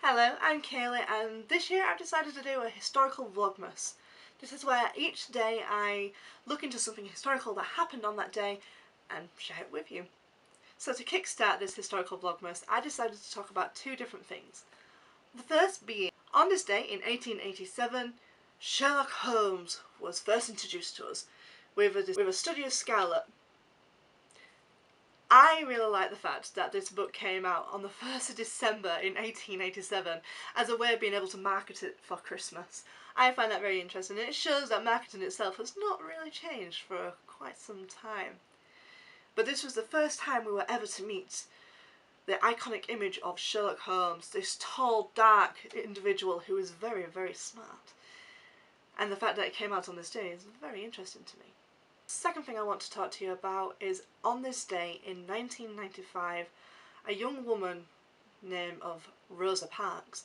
Hello, I'm Kaylee and this year I've decided to do a historical Vlogmas. This is where each day I look into something historical that happened on that day and share it with you. So to kickstart this historical Vlogmas, I decided to talk about two different things. The first being, on this day in 1887, Sherlock Holmes was first introduced to us with a study of Scarlet. I really like the fact that this book came out on the 1st of December in 1887 as a way of being able to market it for Christmas. I find that very interesting, and it shows that marketing itself has not really changed for quite some time. But this was the first time we were ever to meet the iconic image of Sherlock Holmes, this tall, dark individual who is very, very smart. And the fact that it came out on this day is very interesting to me. Second thing I want to talk to you about is on this day in 1995, a young woman named of Rosa Parks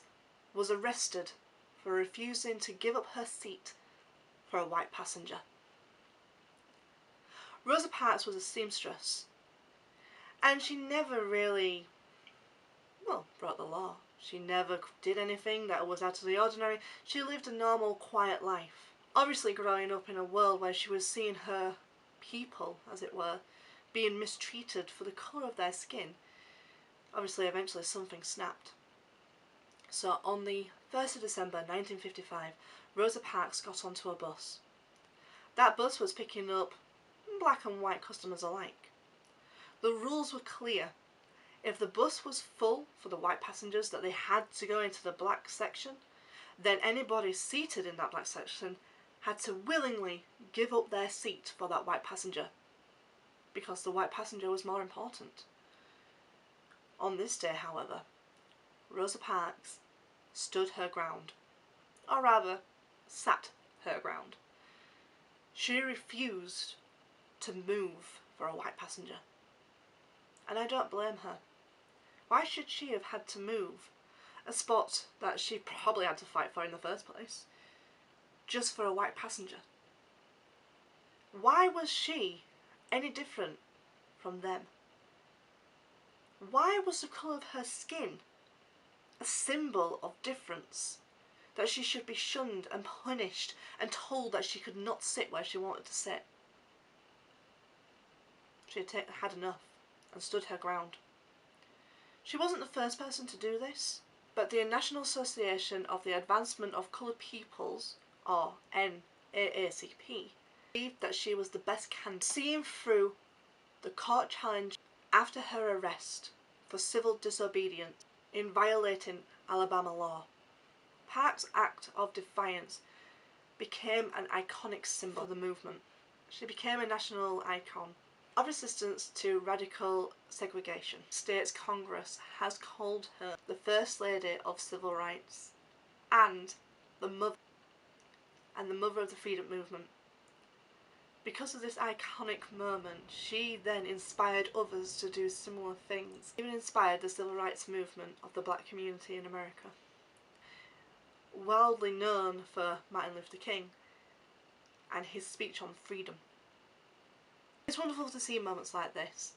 was arrested for refusing to give up her seat for a white passenger. Rosa Parks was a seamstress, and she never really, broke the law. She never did anything that was out of the ordinary. She lived a normal, quiet life. Obviously growing up in a world where she was seeing her people, as it were, being mistreated for the colour of their skin. Obviously eventually something snapped. So on the 1st of December 1955, Rosa Parks got onto a bus. That bus was picking up black and white customers alike. The rules were clear. If the bus was full for the white passengers that they had to go into the black section, then anybody seated in that black section had to willingly give up their seat for that white passenger, because the white passenger was more important. On this day, however, Rosa Parks stood her ground, or rather, sat her ground. She refused to move for a white passenger, and I don't blame her. Why should she have had to move a spot that she probably had to fight for in the first place, just for a white passenger? Why was she any different from them? Why was the colour of her skin a symbol of difference, that she should be shunned and punished and told that she could not sit where she wanted to sit? She had had enough and stood her ground. She wasn't the first person to do this, but the National Association of the Advancement of Coloured Peoples, or NAACP, believed that she was the best candidate. Seeing through the court challenge after her arrest for civil disobedience in violating Alabama law, Parks' act of defiance became an iconic symbol of the movement. She became a national icon of resistance to radical segregation. States Congress has called her the First Lady of Civil Rights and the mother of the freedom movement. Because of this iconic moment, she then inspired others to do similar things. Even inspired the civil rights movement of the black community in America. Wildly known for Martin Luther King and his speech on freedom. It's wonderful to see moments like this,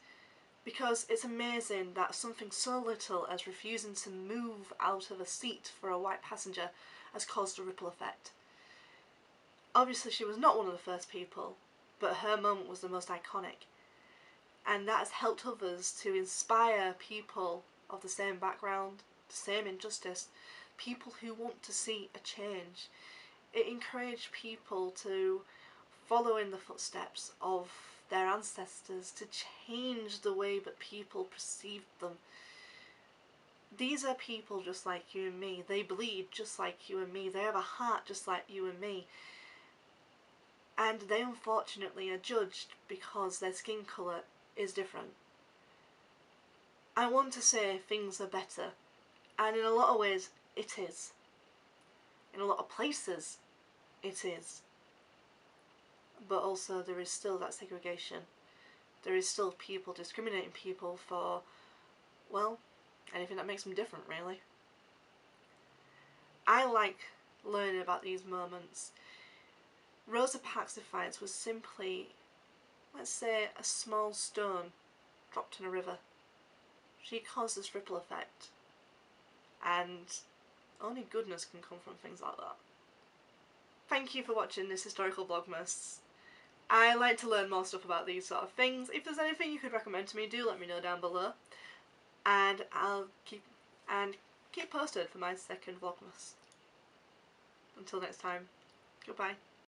because it's amazing that something so little as refusing to move out of a seat for a white passenger has caused a ripple effect. Obviously she was not one of the first people, but her moment was the most iconic, and that has helped others to inspire people of the same background, the same injustice, people who want to see a change. It encouraged people to follow in the footsteps of their ancestors, to change the way that people perceived them. These are people just like you and me. They bleed just like you and me. They have a heart just like you and me. And they unfortunately are judged because their skin colour is different. I want to say things are better, and in a lot of ways it is. In a lot of places it is. But also there is still that segregation. There is still people discriminating people for, well, anything that makes them different, really. I like learning about these moments. Rosa Parks' defiance was simply, let's say, a small stone dropped in a river. She caused this ripple effect, and only goodness can come from things like that. Thank you for watching this historical Vlogmas. I like to learn more stuff about these sort of things. If there's anything you could recommend to me, do let me know down below. And I'll keep posted for my second Vlogmas. Until next time, goodbye.